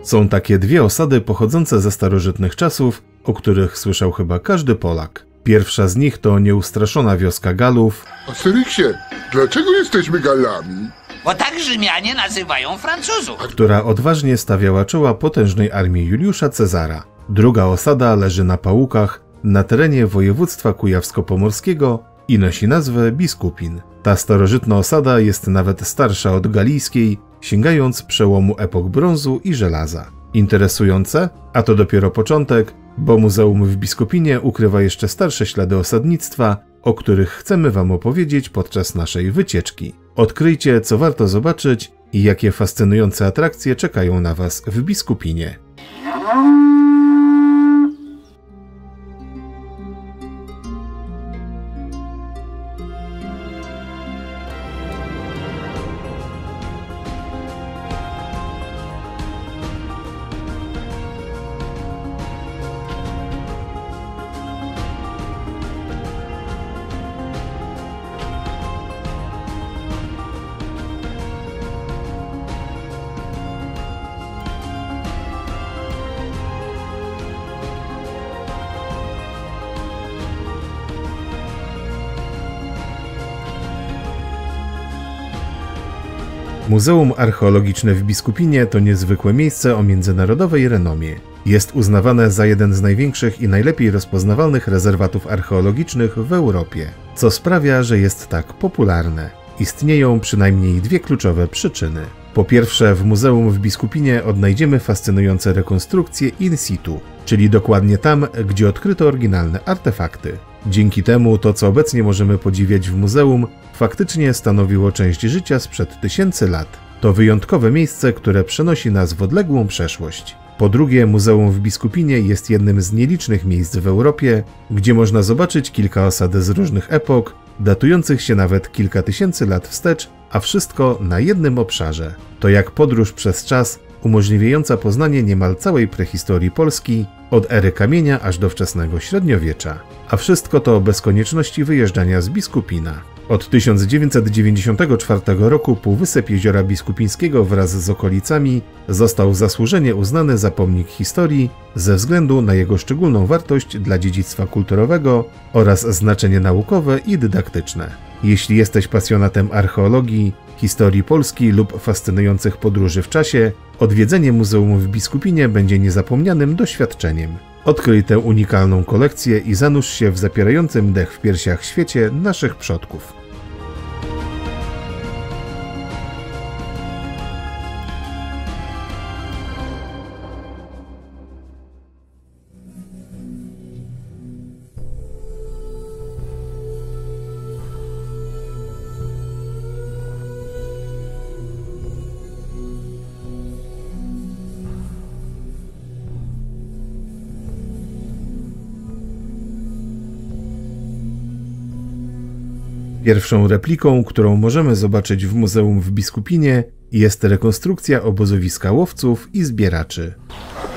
Są takie dwie osady pochodzące ze starożytnych czasów, o których słyszał chyba każdy Polak. Pierwsza z nich to nieustraszona wioska Galów. Asteryksie, dlaczego jesteśmy Galami? Bo tak Rzymianie nazywają Francuzów. Która odważnie stawiała czoła potężnej armii Juliusza Cezara. Druga osada leży na Pałukach, na terenie województwa kujawsko-pomorskiego i nosi nazwę Biskupin. Ta starożytna osada jest nawet starsza od galijskiej, sięgając przełomu epok brązu i żelaza. Interesujące? A to dopiero początek, bo muzeum w Biskupinie ukrywa jeszcze starsze ślady osadnictwa, o których chcemy Wam opowiedzieć podczas naszej wycieczki. Odkryjcie, co warto zobaczyć i jakie fascynujące atrakcje czekają na Was w Biskupinie. Muzeum Archeologiczne w Biskupinie to niezwykłe miejsce o międzynarodowej renomie. Jest uznawane za jeden z największych i najlepiej rozpoznawalnych rezerwatów archeologicznych w Europie, co sprawia, że jest tak popularne. Istnieją przynajmniej dwie kluczowe przyczyny. Po pierwsze, w Muzeum w Biskupinie odnajdziemy fascynujące rekonstrukcje in situ, czyli dokładnie tam, gdzie odkryto oryginalne artefakty. Dzięki temu to, co obecnie możemy podziwiać w muzeum, faktycznie stanowiło część życia sprzed tysięcy lat. To wyjątkowe miejsce, które przenosi nas w odległą przeszłość. Po drugie, Muzeum w Biskupinie jest jednym z nielicznych miejsc w Europie, gdzie można zobaczyć kilka osad z różnych epok, datujących się nawet kilka tysięcy lat wstecz, a wszystko na jednym obszarze. To jak podróż przez czas, umożliwiająca poznanie niemal całej prehistorii Polski, od ery kamienia aż do wczesnego średniowiecza. A wszystko to bez konieczności wyjeżdżania z Biskupina. Od 1994 roku Półwysep Jeziora Biskupińskiego wraz z okolicami został zasłużenie uznany za pomnik historii ze względu na jego szczególną wartość dla dziedzictwa kulturowego oraz znaczenie naukowe i dydaktyczne. Jeśli jesteś pasjonatem archeologii, historii Polski lub fascynujących podróży w czasie, odwiedzenie muzeum w Biskupinie będzie niezapomnianym doświadczeniem. Odkryj tę unikalną kolekcję i zanurz się w zapierającym dech w piersiach świecie naszych przodków. Pierwszą repliką, którą możemy zobaczyć w muzeum w Biskupinie, jest rekonstrukcja obozowiska łowców i zbieraczy.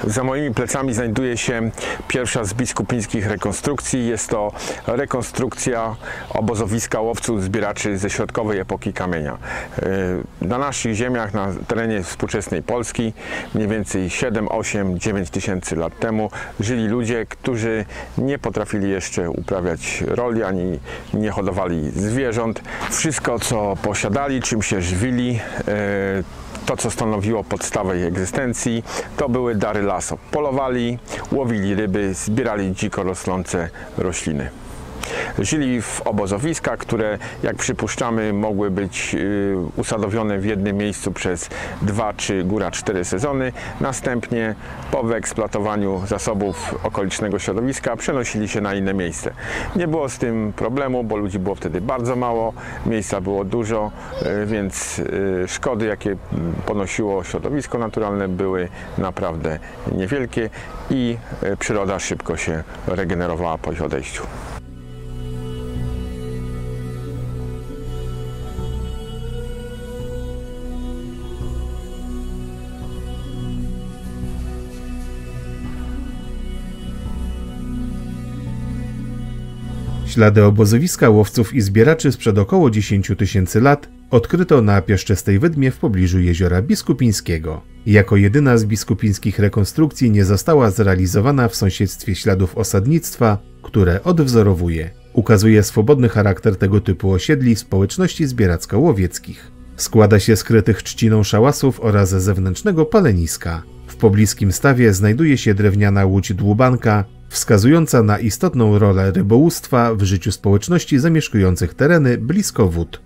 Za moimi plecami znajduje się pierwsza z biskupińskich rekonstrukcji. Jest to rekonstrukcja obozowiska łowców zbieraczy ze środkowej epoki kamienia. Na naszych ziemiach, na terenie współczesnej Polski, mniej więcej 7, 8, 9 tysięcy lat temu żyli ludzie, którzy nie potrafili jeszcze uprawiać roli, ani nie hodowali zwierząt. Wszystko, co posiadali, czym się żywili, to, co stanowiło podstawę ich egzystencji, to były dary lasu. Polowali, łowili ryby, zbierali dziko rosnące rośliny. Żyli w obozowiskach, które, jak przypuszczamy, mogły być usadowione w jednym miejscu przez 2 czy góra 4 sezony. Następnie po wyeksploatowaniu zasobów okolicznego środowiska przenosili się na inne miejsce. Nie było z tym problemu, bo ludzi było wtedy bardzo mało, miejsca było dużo, więc szkody, jakie ponosiło środowisko naturalne, były naprawdę niewielkie i przyroda szybko się regenerowała po ich odejściu. Ślady obozowiska łowców i zbieraczy sprzed około 10 tysięcy lat odkryto na Piaszczystej Wydmie w pobliżu Jeziora Biskupińskiego. Jako jedyna z biskupińskich rekonstrukcji nie została zrealizowana w sąsiedztwie śladów osadnictwa, które odwzorowuje. Ukazuje swobodny charakter tego typu osiedli społeczności zbieracko-łowieckich. Składa się z krytych trzciną szałasów oraz zewnętrznego paleniska. W pobliskim stawie znajduje się drewniana łódź dłubanka, wskazująca na istotną rolę rybołówstwa w życiu społeczności zamieszkujących tereny blisko wód.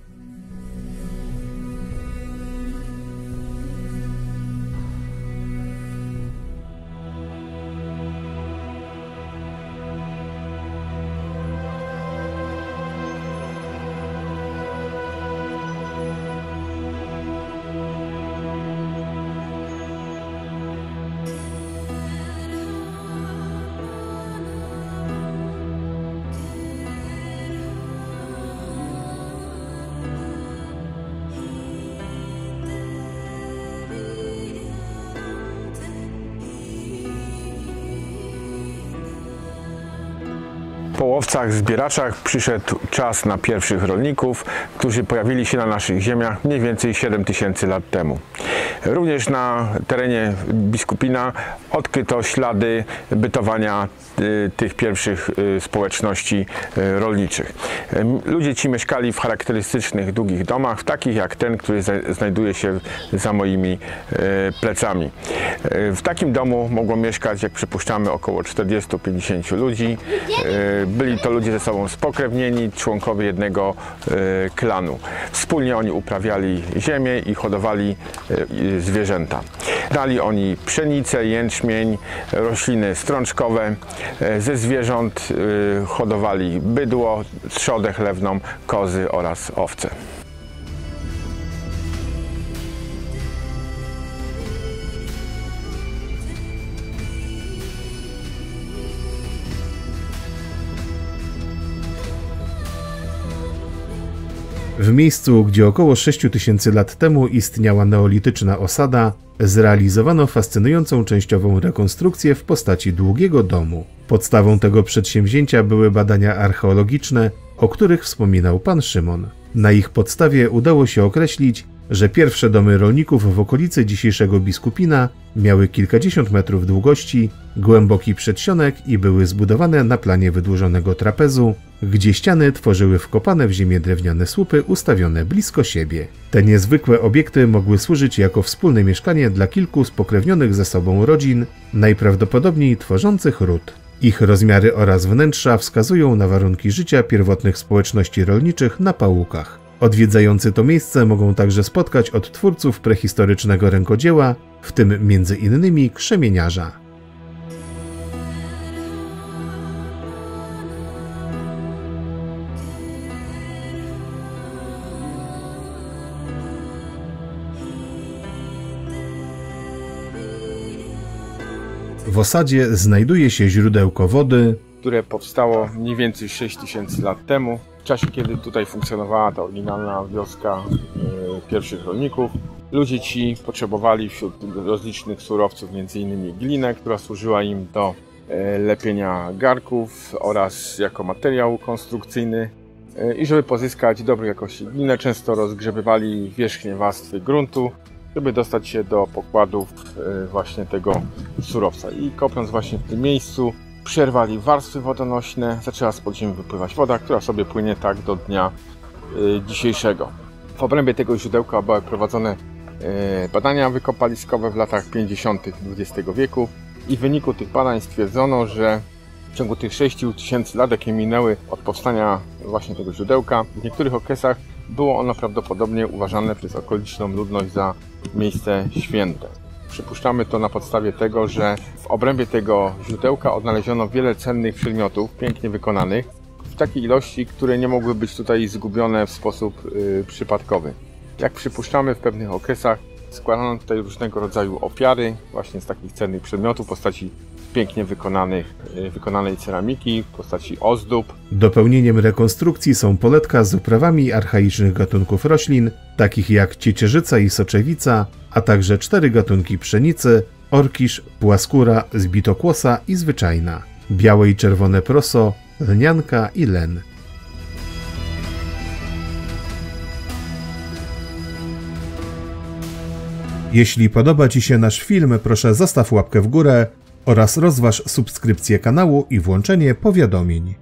Po łowcach, zbieraczach przyszedł czas na pierwszych rolników, którzy pojawili się na naszych ziemiach mniej więcej 7000 lat temu. Również na terenie Biskupina odkryto ślady bytowania tych pierwszych społeczności rolniczych. Ludzie ci mieszkali w charakterystycznych, długich domach, takich jak ten, który znajduje się za moimi plecami. W takim domu mogło mieszkać, jak przypuszczamy, około 40-50 ludzi. Byli to ludzie ze sobą spokrewnieni, członkowie jednego klanu. Wspólnie oni uprawiali ziemię i hodowali zwierzęta. Dali oni pszenicę, jęczmień, rośliny strączkowe. Ze zwierząt hodowali bydło, trzodę chlewną, kozy oraz owce. W miejscu, gdzie około 6000 lat temu istniała neolityczna osada, zrealizowano fascynującą częściową rekonstrukcję w postaci długiego domu. Podstawą tego przedsięwzięcia były badania archeologiczne, o których wspominał pan Szymon. Na ich podstawie udało się określić, że pierwsze domy rolników w okolicy dzisiejszego Biskupina miały kilkadziesiąt metrów długości, głęboki przedsionek i były zbudowane na planie wydłużonego trapezu, gdzie ściany tworzyły wkopane w ziemię drewniane słupy ustawione blisko siebie. Te niezwykłe obiekty mogły służyć jako wspólne mieszkanie dla kilku spokrewnionych ze sobą rodzin, najprawdopodobniej tworzących ród. Ich rozmiary oraz wnętrza wskazują na warunki życia pierwotnych społeczności rolniczych na Pałukach. Odwiedzający to miejsce mogą także spotkać odtwórców prehistorycznego rękodzieła, w tym m.in. krzemieniarza. W osadzie znajduje się źródełko wody, które powstało mniej więcej 6000 lat temu, w czasie kiedy tutaj funkcjonowała ta oryginalna wioska pierwszych rolników. Ludzie ci potrzebowali wśród rozlicznych surowców m.in. glinę, która służyła im do lepienia garków oraz jako materiał konstrukcyjny. I żeby pozyskać dobrej jakości glinę, często rozgrzebywali wierzchnie warstwy gruntu, żeby dostać się do pokładów właśnie tego surowca. I kopiąc właśnie w tym miejscu, przerwali warstwy wodonośne, zaczęła spod ziemi wypływać woda, która sobie płynie tak do dnia dzisiejszego. W obrębie tego źródełka były prowadzone badania wykopaliskowe w latach 50. XX wieku i w wyniku tych badań stwierdzono, że w ciągu tych 6000 lat, jakie minęły od powstania właśnie tego źródełka, w niektórych okresach było ono prawdopodobnie uważane przez okoliczną ludność za miejsce święte. Przypuszczamy to na podstawie tego, że w obrębie tego źródełka odnaleziono wiele cennych przedmiotów, pięknie wykonanych, w takiej ilości, które nie mogły być tutaj zgubione w sposób przypadkowy. Jak przypuszczamy, w pewnych okresach składano tutaj różnego rodzaju ofiary właśnie z takich cennych przedmiotów w postaci pięknie wykonanej ceramiki, w postaci ozdób. Dopełnieniem rekonstrukcji są poletka z uprawami archaicznych gatunków roślin, takich jak ciecierzyca i soczewica, a także 4 gatunki pszenicy: orkisz, płaskóra, zbitokłosa i zwyczajna, białe i czerwone proso, lnianka i len. Jeśli podoba Ci się nasz film, proszę zostaw łapkę w górę oraz rozważ subskrypcję kanału i włączenie powiadomień.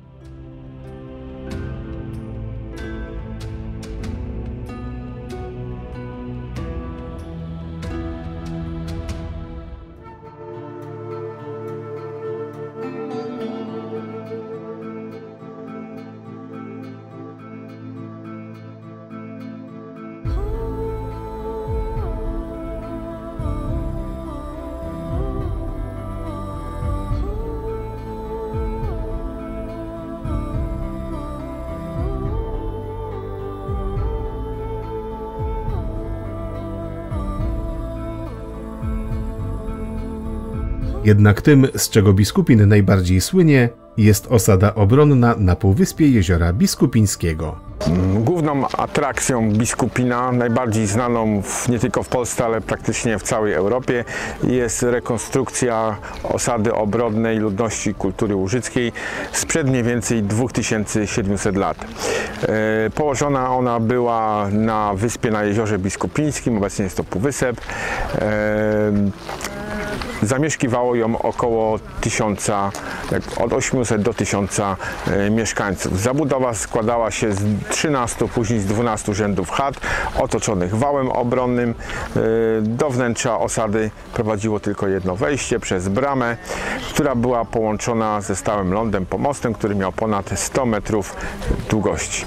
Jednak tym, z czego Biskupin najbardziej słynie, jest osada obronna na półwyspie Jeziora Biskupińskiego. Główną atrakcją Biskupina, najbardziej znaną nie tylko w Polsce, ale praktycznie w całej Europie, jest rekonstrukcja osady obronnej ludności kultury łużyckiej sprzed mniej więcej 2700 lat. Położona ona była na wyspie na Jeziorze Biskupińskim, obecnie jest to półwysep. Zamieszkiwało ją około 1000, od 800 do 1000 mieszkańców. Zabudowa składała się z 13, później z 12 rzędów chat otoczonych wałem obronnym. Do wnętrza osady prowadziło tylko jedno wejście przez bramę, która była połączona ze stałym lądem pomostem, który miał ponad 100 metrów długości.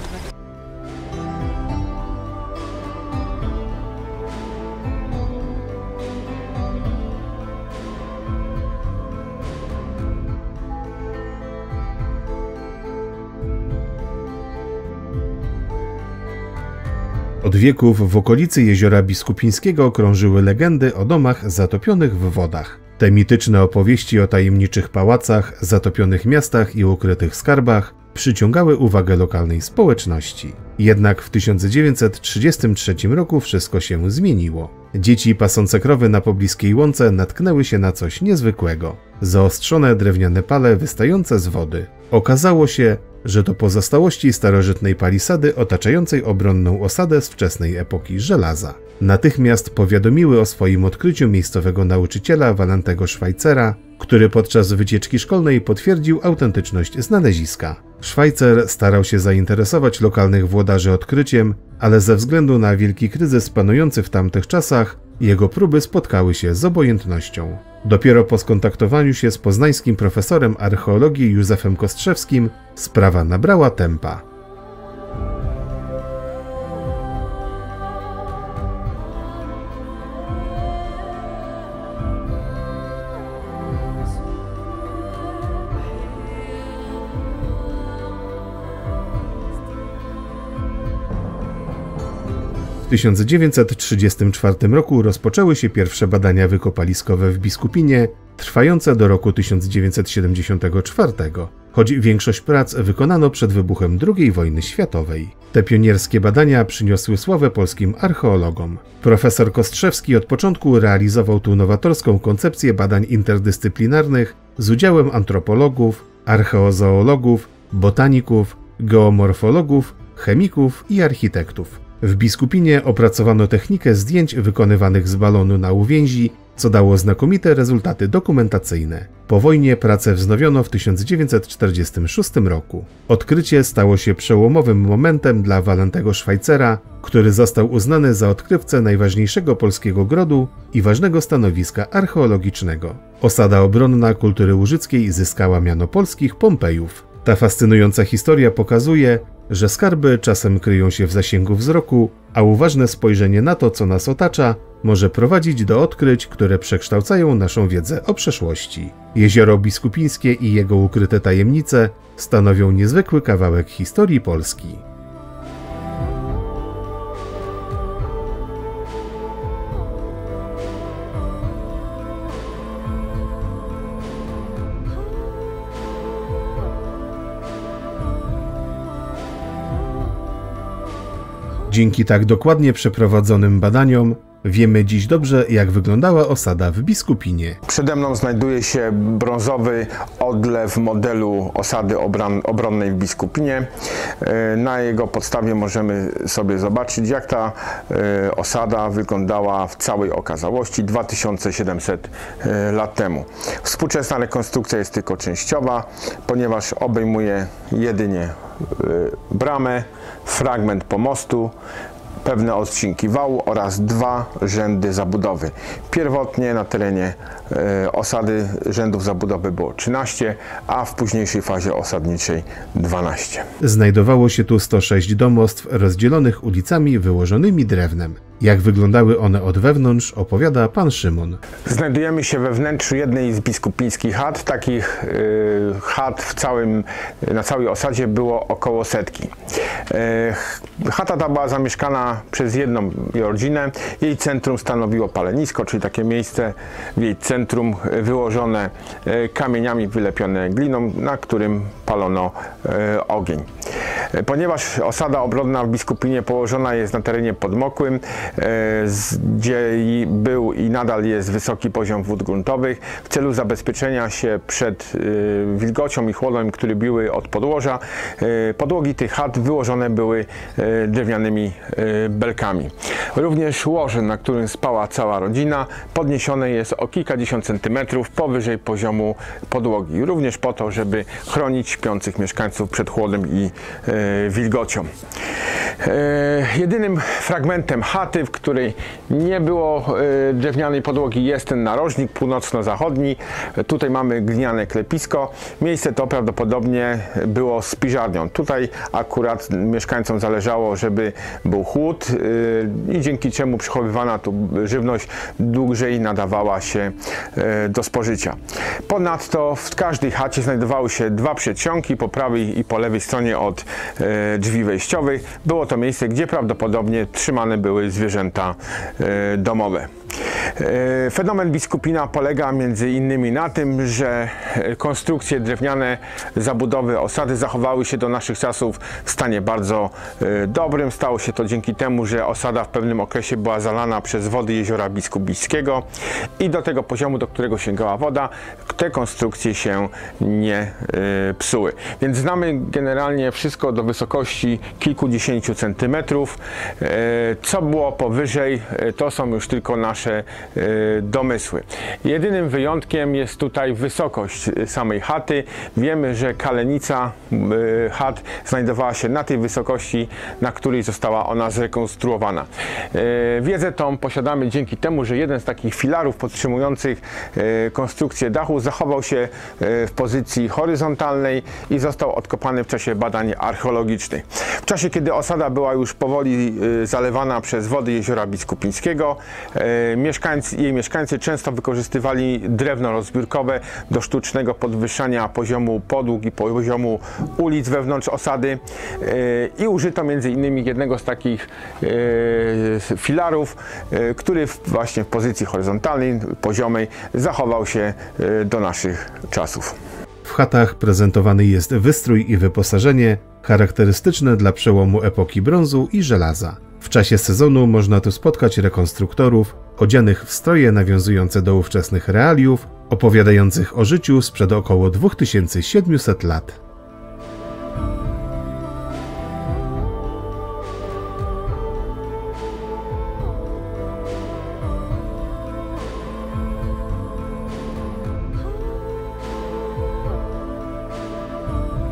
Od wieków w okolicy Jeziora Biskupińskiego krążyły legendy o domach zatopionych w wodach. Te mityczne opowieści o tajemniczych pałacach, zatopionych miastach i ukrytych skarbach przyciągały uwagę lokalnej społeczności. Jednak w 1933 roku wszystko się zmieniło. Dzieci pasące krowy na pobliskiej łące natknęły się na coś niezwykłego. Zaostrzone drewniane pale wystające z wody. Okazało się, że to pozostałości starożytnej palisady otaczającej obronną osadę z wczesnej epoki żelaza. Natychmiast powiadomiły o swoim odkryciu miejscowego nauczyciela Walentego Schweitzera, który podczas wycieczki szkolnej potwierdził autentyczność znaleziska. Schweitzer starał się zainteresować lokalnych włodarzy odkryciem, ale ze względu na wielki kryzys panujący w tamtych czasach, jego próby spotkały się z obojętnością. Dopiero po skontaktowaniu się z poznańskim profesorem archeologii Józefem Kostrzewskim sprawa nabrała tempa. W 1934 roku rozpoczęły się pierwsze badania wykopaliskowe w Biskupinie, trwające do roku 1974, choć większość prac wykonano przed wybuchem II wojny światowej. Te pionierskie badania przyniosły sławę polskim archeologom. Profesor Kostrzewski od początku realizował tu nowatorską koncepcję badań interdyscyplinarnych z udziałem antropologów, archeozoologów, botaników, geomorfologów, chemików i architektów. W Biskupinie opracowano technikę zdjęć wykonywanych z balonu na uwięzi, co dało znakomite rezultaty dokumentacyjne. Po wojnie pracę wznowiono w 1946 roku. Odkrycie stało się przełomowym momentem dla Walentego Schweitzera, który został uznany za odkrywcę najważniejszego polskiego grodu i ważnego stanowiska archeologicznego. Osada obronna kultury łużyckiej zyskała miano polskich Pompejów. Ta fascynująca historia pokazuje, że skarby czasem kryją się w zasięgu wzroku, a uważne spojrzenie na to, co nas otacza, może prowadzić do odkryć, które przekształcają naszą wiedzę o przeszłości. Jezioro Biskupińskie i jego ukryte tajemnice stanowią niezwykły kawałek historii Polski. Dzięki tak dokładnie przeprowadzonym badaniom Wiemy dziś dobrze, jak wyglądała osada w Biskupinie. Przede mną znajduje się brązowy odlew modelu osady obronnej w Biskupinie. Na jego podstawie możemy sobie zobaczyć, jak ta osada wyglądała w całej okazałości 2700 lat temu. Współczesna rekonstrukcja jest tylko częściowa, ponieważ obejmuje jedynie bramę, fragment pomostu, pewne odcinki wału oraz 2 rzędy zabudowy. Pierwotnie na terenie osady rzędów zabudowy było 13, a w późniejszej fazie osadniczej 12. Znajdowało się tu 106 domostw rozdzielonych ulicami wyłożonymi drewnem. Jak wyglądały one od wewnątrz, opowiada pan Szymon. Znajdujemy się we wnętrzu jednej z biskupińskich chat. Takich chat na całej osadzie było około 100. Chata ta była zamieszkana przez jedną rodzinę. Jej centrum stanowiło palenisko, czyli takie miejsce w jej centrum wyłożone kamieniami, wylepione gliną, na którym palono ogień. Ponieważ osada obronna w Biskupinie położona jest na terenie podmokłym, gdzie był i nadal jest wysoki poziom wód gruntowych, w celu zabezpieczenia się przed wilgocią i chłodem, które biły od podłoża, podłogi tych chat wyłożone były drewnianymi belkami. Również łoże, na którym spała cała rodzina, podniesione jest o kilkadziesiąt centymetrów powyżej poziomu podłogi. Również po to, żeby chronić śpiących mieszkańców przed chłodem i wilgocią. Jedynym fragmentem chaty, w której nie było drewnianej podłogi, jest ten narożnik północno-zachodni. Tutaj mamy gliniane klepisko. Miejsce to prawdopodobnie było spiżarnią. Tutaj akurat mieszkańcom zależało, żeby był chłód i dzięki czemu przechowywana tu żywność dłużej nadawała się do spożycia. Ponadto w każdej chacie znajdowały się 2 przedsionki po prawej i po lewej stronie od drzwi wejściowych. Było to miejsce, gdzie prawdopodobnie trzymane były zwierzęta domowe. Fenomen Biskupina polega między innymi na tym, że konstrukcje drewniane zabudowy osady zachowały się do naszych czasów w stanie bardzo dobrym. Stało się to dzięki temu, że osada w pewnym okresie była zalana przez wody jeziora Biskupickiego i do tego poziomu, do którego sięgała woda, te konstrukcje się nie psuły. Więc znamy generalnie wszystko do wysokości kilkudziesięciu centymetrów. Co było powyżej, to są już tylko nasze domysły. Jedynym wyjątkiem jest tutaj wysokość samej chaty. Wiemy, że kalenica chat znajdowała się na tej wysokości, na której została ona zrekonstruowana. Wiedzę tą posiadamy dzięki temu, że jeden z takich filarów podtrzymujących konstrukcję dachu zachował się w pozycji horyzontalnej i został odkopany w czasie badań archeologicznych. W czasie, kiedy osada była już powoli zalewana przez wody jeziora Biskupińskiego, jej mieszkańcy często wykorzystywali drewno rozbiórkowe do sztucznego podwyższania poziomu podłóg i poziomu ulic wewnątrz osady i użyto m.in. jednego z takich filarów, który właśnie w pozycji horyzontalnej, poziomej zachował się do naszych czasów. W chatach prezentowany jest wystrój i wyposażenie charakterystyczne dla przełomu epoki brązu i żelaza. W czasie sezonu można tu spotkać rekonstruktorów odzianych w stroje nawiązujące do ówczesnych realiów, opowiadających o życiu sprzed około 2700 lat.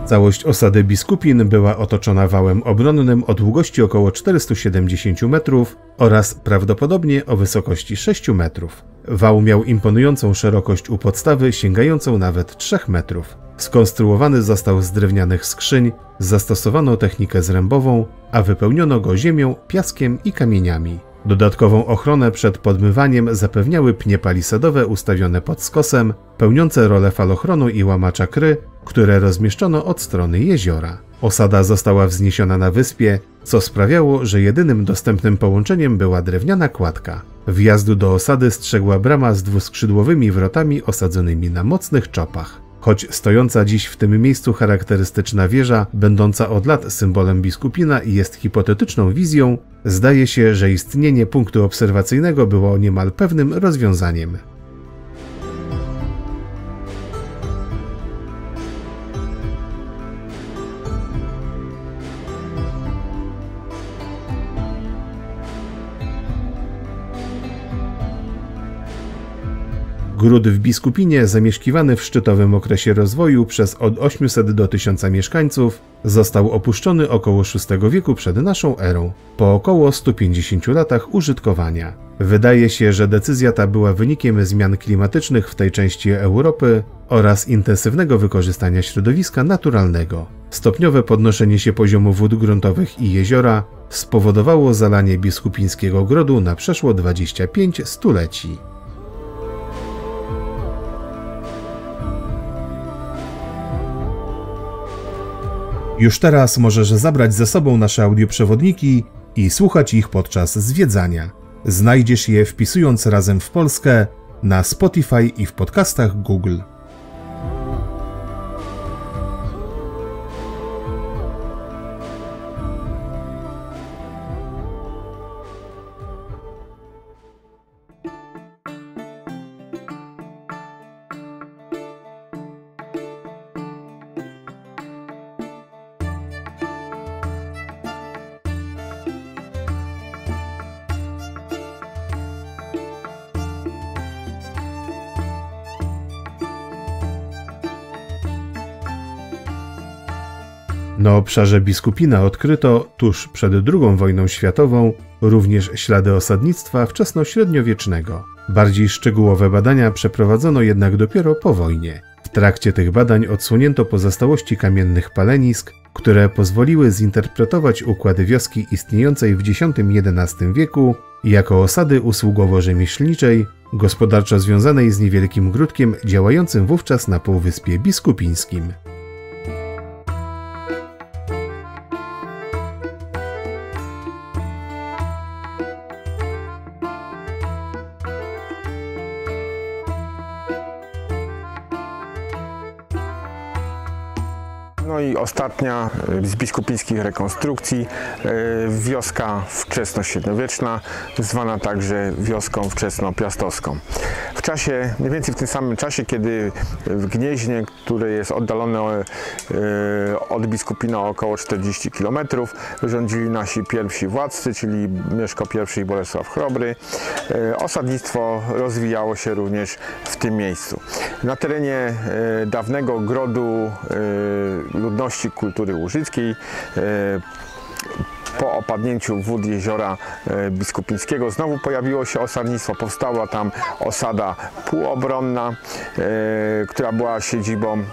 Całość osady Biskupin była otoczona wałem obronnym o długości około 470 metrów oraz prawdopodobnie o wysokości 6 metrów. Wał miał imponującą szerokość u podstawy, sięgającą nawet 3 metrów. Skonstruowany został z drewnianych skrzyń, zastosowano technikę zrębową, a wypełniono go ziemią, piaskiem i kamieniami. Dodatkową ochronę przed podmywaniem zapewniały pnie palisadowe ustawione pod skosem, pełniące rolę falochronu i łamacza kry, które rozmieszczono od strony jeziora. Osada została wzniesiona na wyspie, co sprawiało, że jedynym dostępnym połączeniem była drewniana kładka. Wjazdu do osady strzegła brama z dwuskrzydłowymi wrotami osadzonymi na mocnych czopach. Choć stojąca dziś w tym miejscu charakterystyczna wieża, będąca od lat symbolem Biskupina i jest hipotetyczną wizją, zdaje się, że istnienie punktu obserwacyjnego było niemal pewnym rozwiązaniem. Gród w Biskupinie, zamieszkiwany w szczytowym okresie rozwoju przez od 800 do 1000 mieszkańców, został opuszczony około VI wieku przed naszą erą, po około 150 latach użytkowania. Wydaje się, że decyzja ta była wynikiem zmian klimatycznych w tej części Europy oraz intensywnego wykorzystania środowiska naturalnego. Stopniowe podnoszenie się poziomu wód gruntowych i jeziora spowodowało zalanie biskupińskiego grodu na przeszło 25 stuleci. Już teraz możesz zabrać ze sobą nasze audioprzewodniki i słuchać ich podczas zwiedzania. Znajdziesz je wpisując Razem w Polskę na Spotify i w podcastach Google. Na obszarze Biskupina odkryto, tuż przed II wojną światową, również ślady osadnictwa wczesnośredniowiecznego. Bardziej szczegółowe badania przeprowadzono jednak dopiero po wojnie. W trakcie tych badań odsłonięto pozostałości kamiennych palenisk, które pozwoliły zinterpretować układy wioski istniejącej w X-XI wieku jako osady usługowo-rzemieślniczej, gospodarczo związanej z niewielkim gródkiem działającym wówczas na Półwyspie Biskupińskim. No i ostatnia z biskupińskich rekonstrukcji, wioska wczesnośredniowieczna, zwana także wioską wczesnopiastowską. W czasie, mniej więcej w tym samym czasie, kiedy w Gnieźnie, które jest oddalone od Biskupina o około 40 km, rządzili nasi pierwsi władcy, czyli Mieszko I i Bolesław Chrobry, osadnictwo rozwijało się również w tym miejscu. Na terenie dawnego grodu ludności kultury łużyckiej po opadnięciu wód jeziora Biskupińskiego znowu pojawiło się osadnictwo, powstała tam osada półobronna, która była siedzibą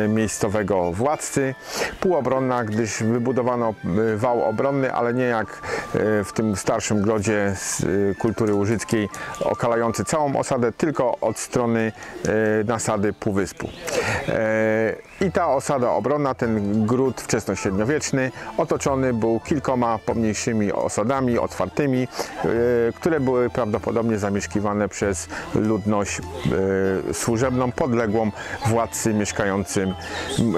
miejscowego władcy. Półobronna, gdyż wybudowano wał obronny, ale nie jak w tym starszym grodzie z kultury łużyckiej okalający całą osadę, tylko od strony nasady Półwyspu. I ta osada obronna, ten gród wczesnośredniowieczny, otoczony był kilkoma pomniejszymi osadami otwartymi, które były prawdopodobnie zamieszkiwane przez ludność służebną podległą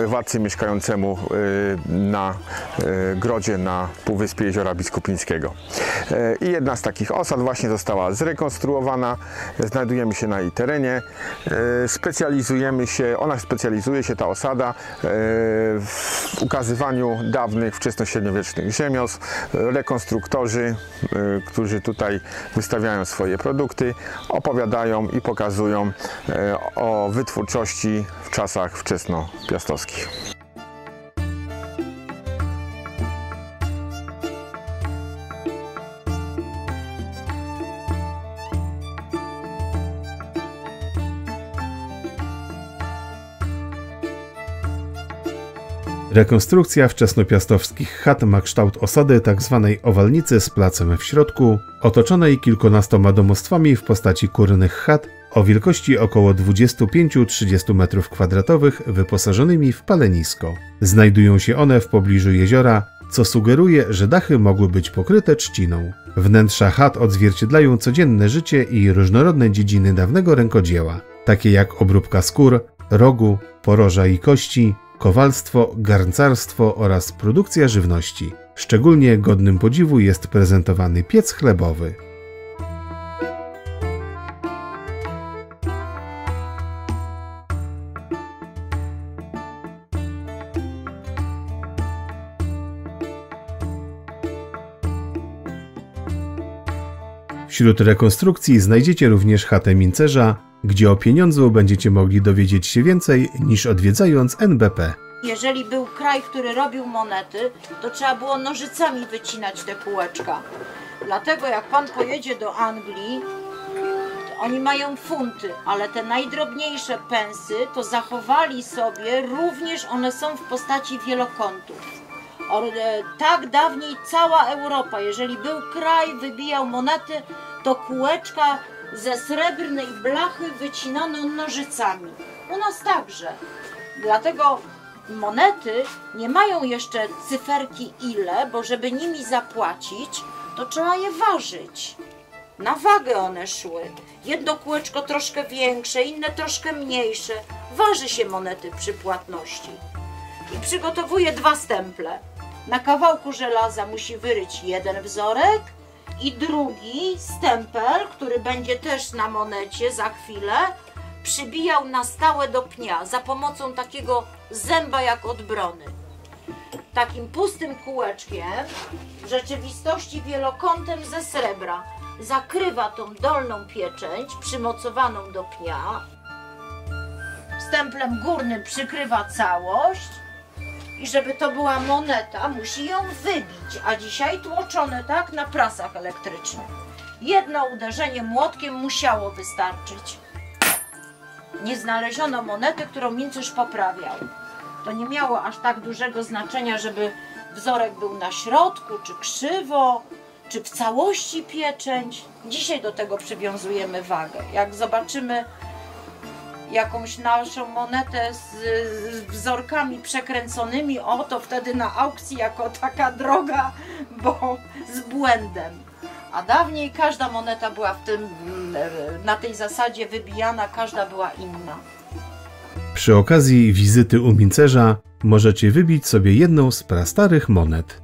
władcy mieszkającemu na grodzie na Półwyspie Jeziora Biskupińskiego. I jedna z takich osad właśnie została zrekonstruowana, znajdujemy się na jej terenie, specjalizuje się ta osada w ukazywaniu dawnych wczesnośredniowiecznych rzemiosł. Rekonstruktorzy, którzy tutaj wystawiają swoje produkty, opowiadają i pokazują o wytwórczości w czasach wczesnopiastowskich. Rekonstrukcja wczesnopiastowskich chat ma kształt osady tzw. owalnicy z placem w środku, otoczonej kilkunastoma domostwami w postaci kurnych chat o wielkości około 25-30 m2, wyposażonymi w palenisko. Znajdują się one w pobliżu jeziora, co sugeruje, że dachy mogły być pokryte trzciną. Wnętrza chat odzwierciedlają codzienne życie i różnorodne dziedziny dawnego rękodzieła, takie jak obróbka skór, rogu, poroża i kości, kowalstwo, garncarstwo oraz produkcja żywności. Szczególnie godnym podziwu jest prezentowany piec chlebowy. Wśród rekonstrukcji znajdziecie również chatę mincerza, gdzie o pieniądzu będziecie mogli dowiedzieć się więcej niż odwiedzając NBP. Jeżeli był kraj, który robił monety, to trzeba było nożycami wycinać te kółeczka. Dlatego jak pan pojedzie do Anglii, to oni mają funty, ale te najdrobniejsze pensy to zachowali sobie, również one są w postaci wielokątów. Tak dawniej cała Europa, jeżeli był kraj, wybijał monety, to kółeczka ze srebrnej blachy wycinano nożycami. U nas także. Dlatego monety nie mają jeszcze cyferki ile, bo żeby nimi zapłacić, to trzeba je ważyć. Na wagę one szły. Jedno kółeczko troszkę większe, inne troszkę mniejsze. Waży się monety przy płatności. I przygotowuje 2 stemple. Na kawałku żelaza musi wyryć jeden wzorek i drugi stempel, który będzie też na monecie za chwilę, przybijał na stałe do pnia za pomocą takiego zęba jak od brony. Takim pustym kółeczkiem, w rzeczywistości wielokątem ze srebra, zakrywa tą dolną pieczęć przymocowaną do pnia. Stemplem górnym przykrywa całość. I żeby to była moneta, musi ją wybić, a dzisiaj tłoczone tak na prasach elektrycznych. Jedno uderzenie młotkiem musiało wystarczyć. Nie znaleziono monety, którą mincerz poprawiał. To nie miało aż tak dużego znaczenia, żeby wzorek był na środku, czy krzywo, czy w całości pieczęć. Dzisiaj do tego przywiązujemy wagę. Jak zobaczymy jakąś naszą monetę z wzorkami przekręconymi, to wtedy na aukcji jako taka droga, bo z błędem. A dawniej każda moneta była na tej zasadzie wybijana, każda była inna. Przy okazji wizyty u mincerza możecie wybić sobie jedną z prastarych monet.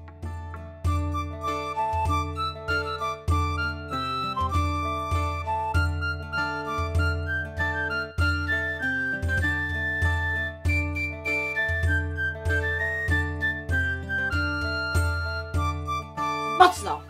Mocno!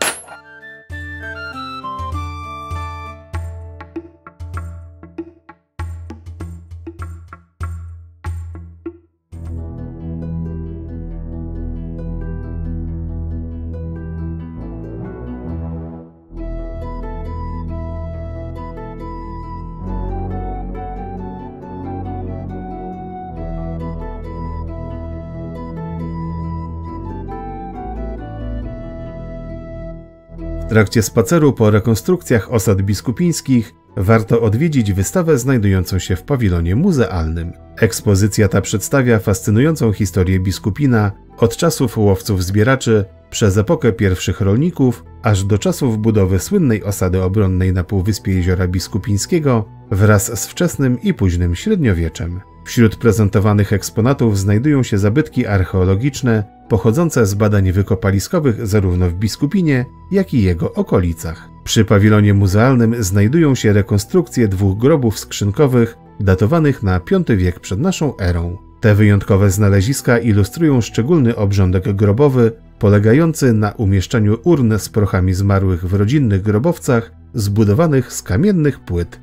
W trakcie spaceru po rekonstrukcjach osad biskupińskich warto odwiedzić wystawę znajdującą się w pawilonie muzealnym. Ekspozycja ta przedstawia fascynującą historię Biskupina od czasów łowców-zbieraczy, przez epokę pierwszych rolników, aż do czasów budowy słynnej osady obronnej na półwyspie Jeziora Biskupińskiego wraz z wczesnym i późnym średniowieczem. Wśród prezentowanych eksponatów znajdują się zabytki archeologiczne pochodzące z badań wykopaliskowych zarówno w Biskupinie, jak i jego okolicach. Przy pawilonie muzealnym znajdują się rekonstrukcje 2 grobów skrzynkowych datowanych na V wiek przed naszą erą. Te wyjątkowe znaleziska ilustrują szczególny obrządek grobowy polegający na umieszczaniu urn z prochami zmarłych w rodzinnych grobowcach zbudowanych z kamiennych płyt.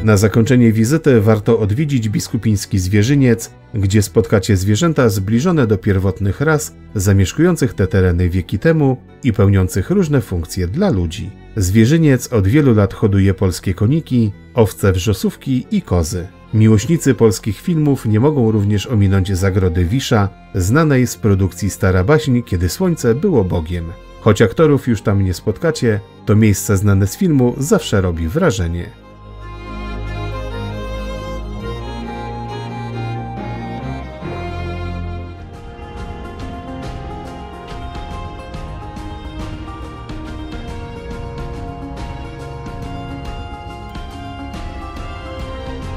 Na zakończenie wizyty warto odwiedzić biskupiński zwierzyniec, gdzie spotkacie zwierzęta zbliżone do pierwotnych ras zamieszkujących te tereny wieki temu i pełniących różne funkcje dla ludzi. Zwierzyniec od wielu lat hoduje polskie koniki, owce wrzosówki i kozy. Miłośnicy polskich filmów nie mogą również ominąć zagrody Wisza, znanej z produkcji Stara baśń, kiedy słońce było Bogiem. Choć aktorów już tam nie spotkacie, to miejsce znane z filmu zawsze robi wrażenie.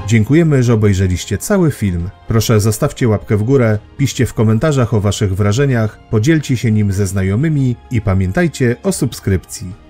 Dziękujemy, że obejrzeliście cały film. Proszę zostawcie łapkę w górę, piszcie w komentarzach o waszych wrażeniach, podzielcie się nim ze znajomymi i pamiętajcie o subskrypcji.